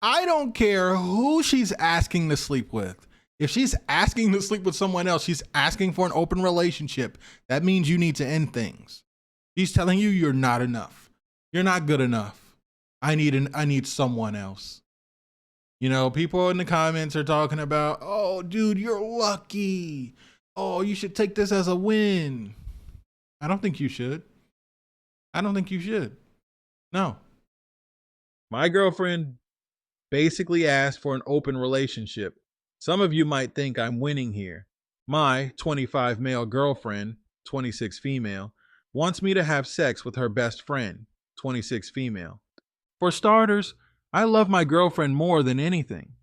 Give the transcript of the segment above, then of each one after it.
I don't care who she's asking to sleep with. If she's asking to sleep with someone else, she's asking for an open relationship. That means you need to end things. She's telling you you're not enough. You're not good enough. I need someone else. You know, people in the comments are talking about, "Oh, dude, you're lucky. Oh, you should take this as a win." I don't think you should. I don't think you should. No. My girlfriend basically asked for an open relationship. Some of you might think I'm winning here. My 25 male girlfriend, 26 female, wants me to have sex with her best friend, 26 female. For starters, I love my girlfriend more than anything.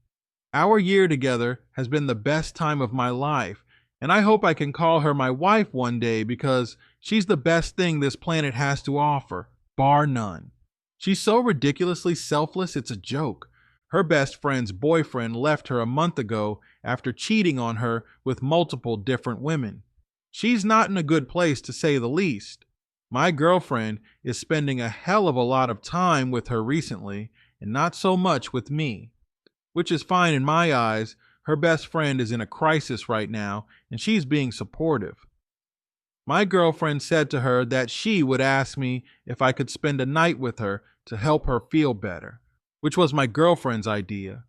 Our year together has been the best time of my life, and I hope I can call her my wife one day because she's the best thing this planet has to offer, bar none. She's so ridiculously selfless, it's a joke. Her best friend's boyfriend left her a month ago after cheating on her with multiple different women. She's not in a good place, to say the least. My girlfriend is spending a hell of a lot of time with her recently, and not so much with me, which is fine in my eyes. Her best friend is in a crisis right now, and she's being supportive. My girlfriend said to her that she would ask me if I could spend a night with her to help her feel better, which was my girlfriend's idea.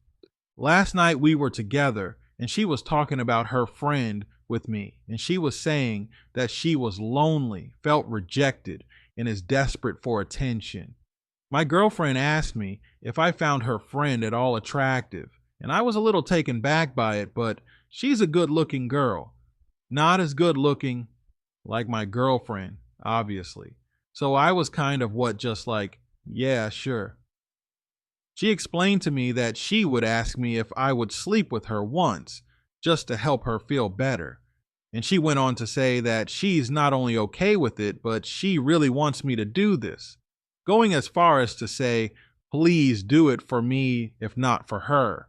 Last night we were together, and she was talking about her friend with me, and she was saying that she was lonely, felt rejected, and is desperate for attention. My girlfriend asked me if I found her friend at all attractive, and I was a little taken back by it, but she's a good looking girl. Not as good looking like my girlfriend, obviously. So I was kind of just like, yeah, sure. She explained to me that she would ask me if I would sleep with her once, just to help her feel better. And she went on to say that she's not only okay with it, but she really wants me to do this, going as far as to say, please do it for me, if not for her.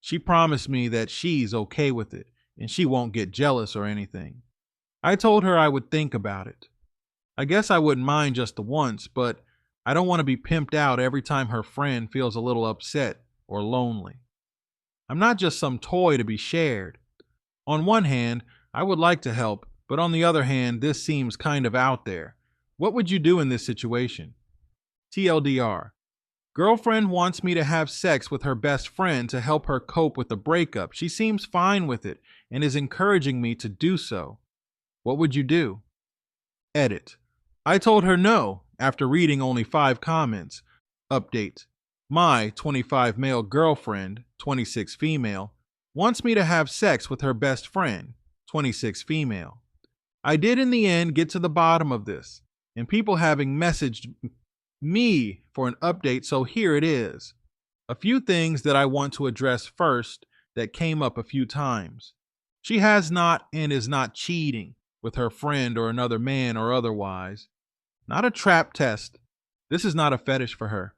She promised me that she's okay with it, and she won't get jealous or anything. I told her I would think about it. I guess I wouldn't mind just the once, but I don't want to be pimped out every time her friend feels a little upset or lonely. I'm not just some toy to be shared. On one hand, I would like to help, but on the other hand, this seems kind of out there. What would you do in this situation? TLDR. Girlfriend wants me to have sex with her best friend to help her cope with the breakup. She seems fine with it and is encouraging me to do so. What would you do? Edit. I told her no after reading only 5 comments. Update. My 25 male girlfriend, 26 female, wants me to have sex with her best friend, 26 female. I did in the end get to the bottom of this, and people having messaged me for an update, so here it is. A few things that I want to address first that came up a few times. She has not and is not cheating with her friend or another man or otherwise. Not a trap test. This is not a fetish for her.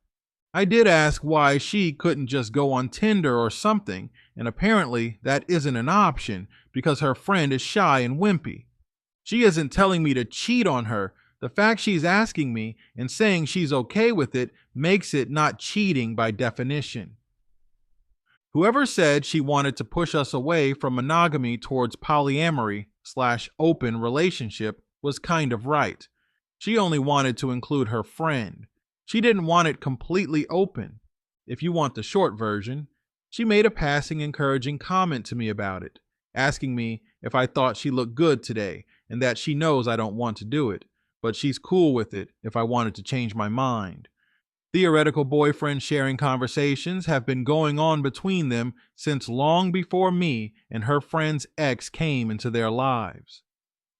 I did ask why she couldn't just go on Tinder or something, and apparently that isn't an option because her friend is shy and wimpy. She isn't telling me to cheat on her. The fact she's asking me and saying she's okay with it makes it not cheating by definition. Whoever said she wanted to push us away from monogamy towards polyamory/open relationship was kind of right. She only wanted to include her friend. She didn't want it completely open. If you want the short version, she made a passing encouraging comment to me about it, asking me if I thought she looked good today and that she knows I don't want to do it, but she's cool with it if I wanted to change my mind. Theoretical boyfriend sharing conversations have been going on between them since long before me and her friend's ex came into their lives.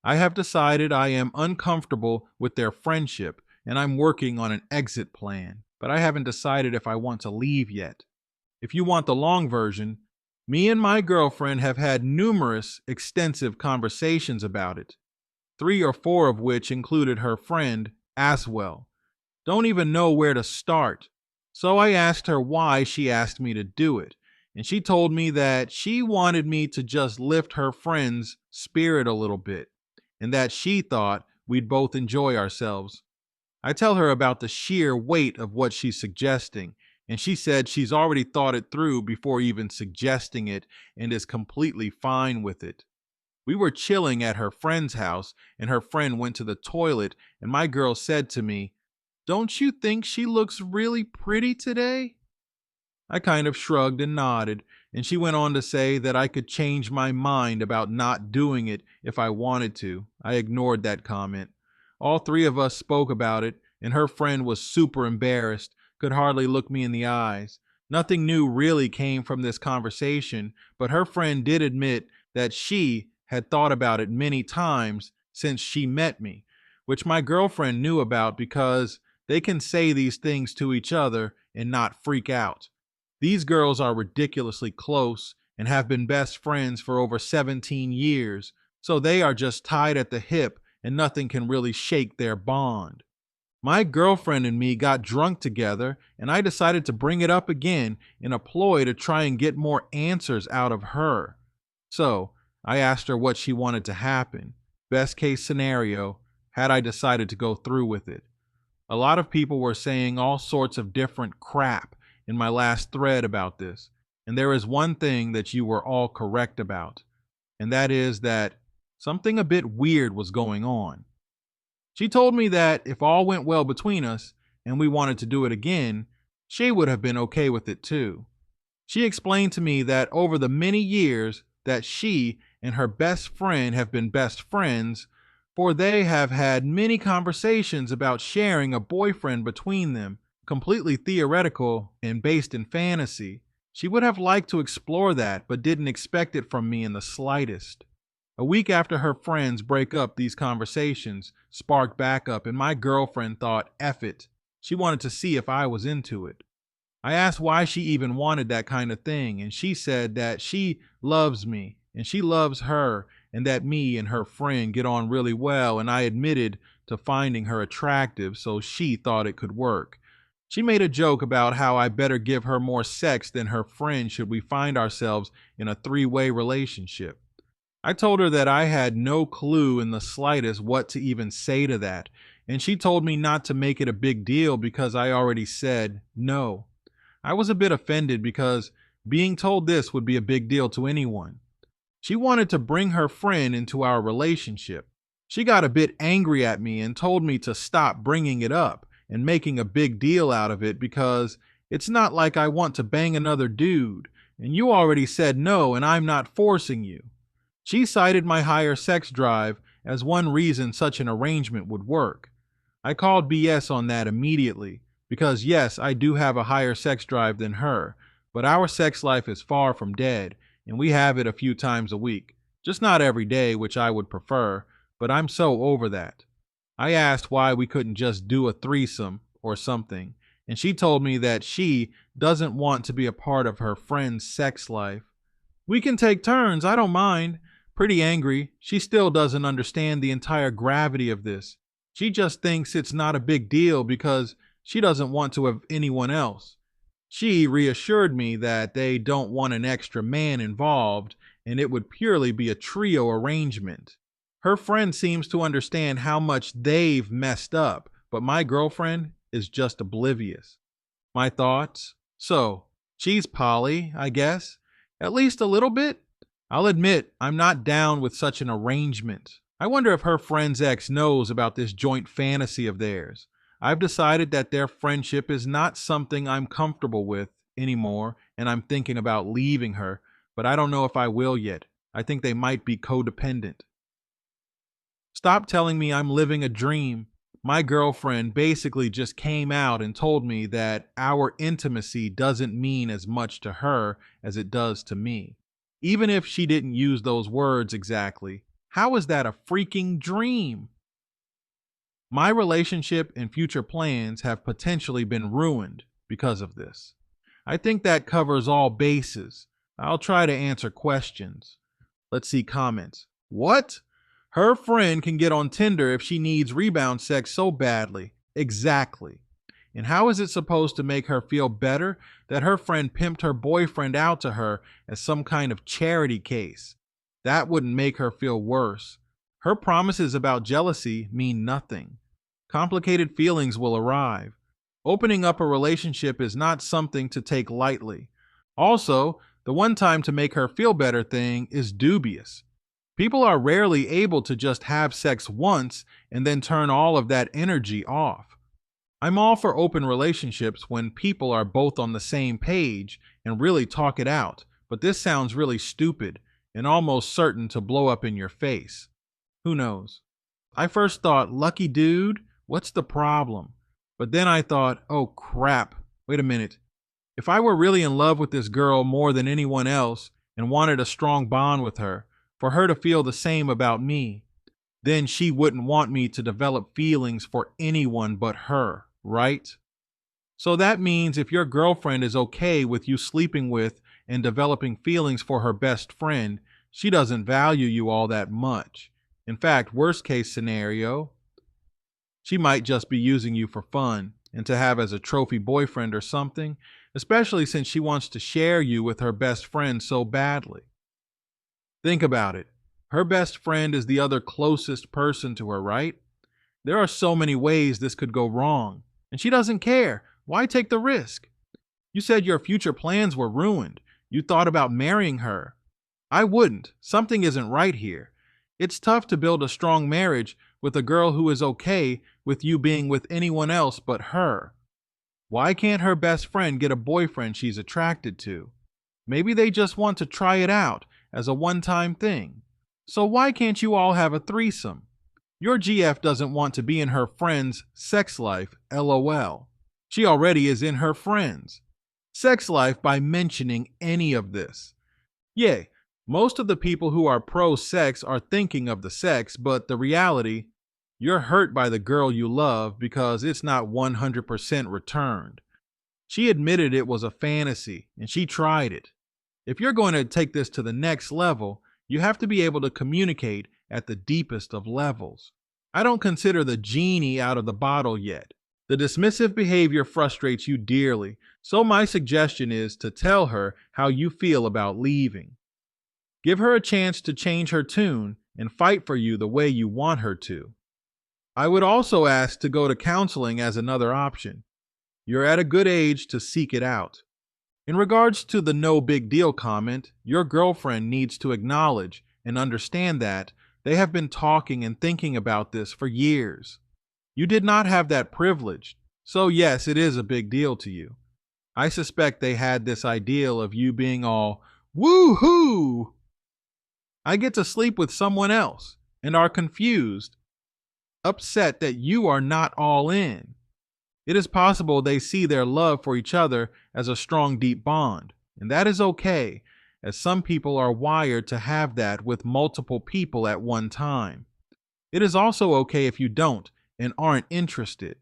I have decided I am uncomfortable with their friendship and I'm working on an exit plan, but I haven't decided if I want to leave yet. If you want the long version, me and my girlfriend have had numerous extensive conversations about it, 3 or 4 of which included her friend as well. Don't even know where to start. So I asked her why she asked me to do it, and she told me that she wanted me to just lift her friend's spirit a little bit, and that she thought we'd both enjoy ourselves. I tell her about the sheer weight of what she's suggesting, And she said she's already thought it through before even suggesting it and is completely fine with it. We were chilling at her friend's house, and her friend went to the toilet, and my girl said to me, "Don't you think she looks really pretty today?" I kind of shrugged and nodded, and she went on to say that I could change my mind about not doing it if I wanted to. I ignored that comment. All three of us spoke about it, and her friend was super embarrassed, could hardly look me in the eyes. Nothing new really came from this conversation, but her friend did admit that she had thought about it many times since she met me, which my girlfriend knew about because they can say these things to each other and not freak out. These girls are ridiculously close and have been best friends for over 17 years, so they are just tied at the hip and nothing can really shake their bond. My girlfriend and me got drunk together, and I decided to bring it up again in a ploy to try and get more answers out of her. So I asked her what she wanted to happen. Best case scenario, had I decided to go through with it. A lot of people were saying all sorts of different crap in my last thread about this, and there is one thing that you were all correct about, and that is that something a bit weird was going on. She told me that if all went well between us and we wanted to do it again, she would have been okay with it too. She explained to me that over the many years that she and her best friend have been best friends, for they have had many conversations about sharing a boyfriend between them, completely theoretical and based in fantasy. She would have liked to explore that, but didn't expect it from me in the slightest. A week after her friends break up, these conversations sparked back up, and my girlfriend thought, F it. She wanted to see if I was into it. I asked why she even wanted that kind of thing, and she said that she loves me, and she loves her, and that me and her friend get on really well, and I admitted to finding her attractive, so she thought it could work. She made a joke about how I better give her more sex than her friend should we find ourselves in a three-way relationship. I told her that I had no clue in the slightest what to even say to that, and she told me not to make it a big deal because I already said no. I was a bit offended because being told this would be a big deal to anyone. She wanted to bring her friend into our relationship. She got a bit angry at me and told me to stop bringing it up and making a big deal out of it because it's not like I want to bang another dude, and you already said no and I'm not forcing you. She cited my higher sex drive as one reason such an arrangement would work. I called BS on that immediately because yes, I do have a higher sex drive than her, but our sex life is far from dead and we have it a few times a week. Just not every day, which I would prefer, but I'm so over that. I asked why we couldn't just do a threesome or something, and she told me that she doesn't want to be a part of her friend's sex life. We can take turns, I don't mind. Pretty angry, she still doesn't understand the entire gravity of this. She just thinks it's not a big deal because she doesn't want to have anyone else. She reassured me that they don't want an extra man involved and it would purely be a trio arrangement. Her friend seems to understand how much they've messed up, but my girlfriend is just oblivious. My thoughts? So, she's poly, I guess. At least a little bit. I'll admit, I'm not down with such an arrangement. I wonder if her friend's ex knows about this joint fantasy of theirs. I've decided that their friendship is not something I'm comfortable with anymore, and I'm thinking about leaving her, but I don't know if I will yet. I think they might be codependent. Stop telling me I'm living a dream. My girlfriend basically just came out and told me that our intimacy doesn't mean as much to her as it does to me. Even if she didn't use those words exactly, how is that a freaking dream? My relationship and future plans have potentially been ruined because of this. I think that covers all bases. I'll try to answer questions. Let's see comments. What? Her friend can get on Tinder if she needs rebound sex so badly. Exactly. And how is it supposed to make her feel better that her friend pimped her boyfriend out to her as some kind of charity case? That wouldn't make her feel worse. Her promises about jealousy mean nothing. Complicated feelings will arrive. Opening up a relationship is not something to take lightly. Also, the one time to make her feel better thing is dubious. People are rarely able to just have sex once and then turn all of that energy off. I'm all for open relationships when people are both on the same page and really talk it out, but this sounds really stupid and almost certain to blow up in your face. Who knows? I first thought, lucky dude, what's the problem? But then I thought, oh crap, wait a minute. If I were really in love with this girl more than anyone else and wanted a strong bond with her, for her to feel the same about me, then she wouldn't want me to develop feelings for anyone but her, right? So that means if your girlfriend is okay with you sleeping with and developing feelings for her best friend, she doesn't value you all that much. In fact, worst case scenario, she might just be using you for fun and to have as a trophy boyfriend or something, especially since she wants to share you with her best friend so badly. Think about it. Her best friend is the other closest person to her, right? There are so many ways this could go wrong, and she doesn't care. Why take the risk? You said your future plans were ruined. You thought about marrying her. I wouldn't. Something isn't right here. It's tough to build a strong marriage with a girl who is okay with you being with anyone else but her. Why can't her best friend get a boyfriend she's attracted to? Maybe they just want to try it out as a one-time thing. So why can't you all have a threesome? Your GF doesn't want to be in her friend's sex life, LOL. She already is in her friend's sex life by mentioning any of this. Yay, most of the people who are pro-sex are thinking of the sex, but the reality, you're hurt by the girl you love because it's not 100% returned. She admitted it was a fantasy, and she tried it. If you're going to take this to the next level, you have to be able to communicate at the deepest of levels. I don't consider the genie out of the bottle yet. The dismissive behavior frustrates you dearly, so my suggestion is to tell her how you feel about leaving. Give her a chance to change her tune and fight for you the way you want her to. I would also ask to go to counseling as another option. You're at a good age to seek it out. In regards to the no big deal comment, your girlfriend needs to acknowledge and understand that they have been talking and thinking about this for years. You did not have that privilege, so yes, it is a big deal to you. I suspect they had this ideal of you being all, woo-hoo! I get to sleep with someone else, and are confused, upset that you are not all in. It is possible they see their love for each other as a strong, deep bond, and that is okay, as some people are wired to have that with multiple people at one time. It is also okay if you don't and aren't interested.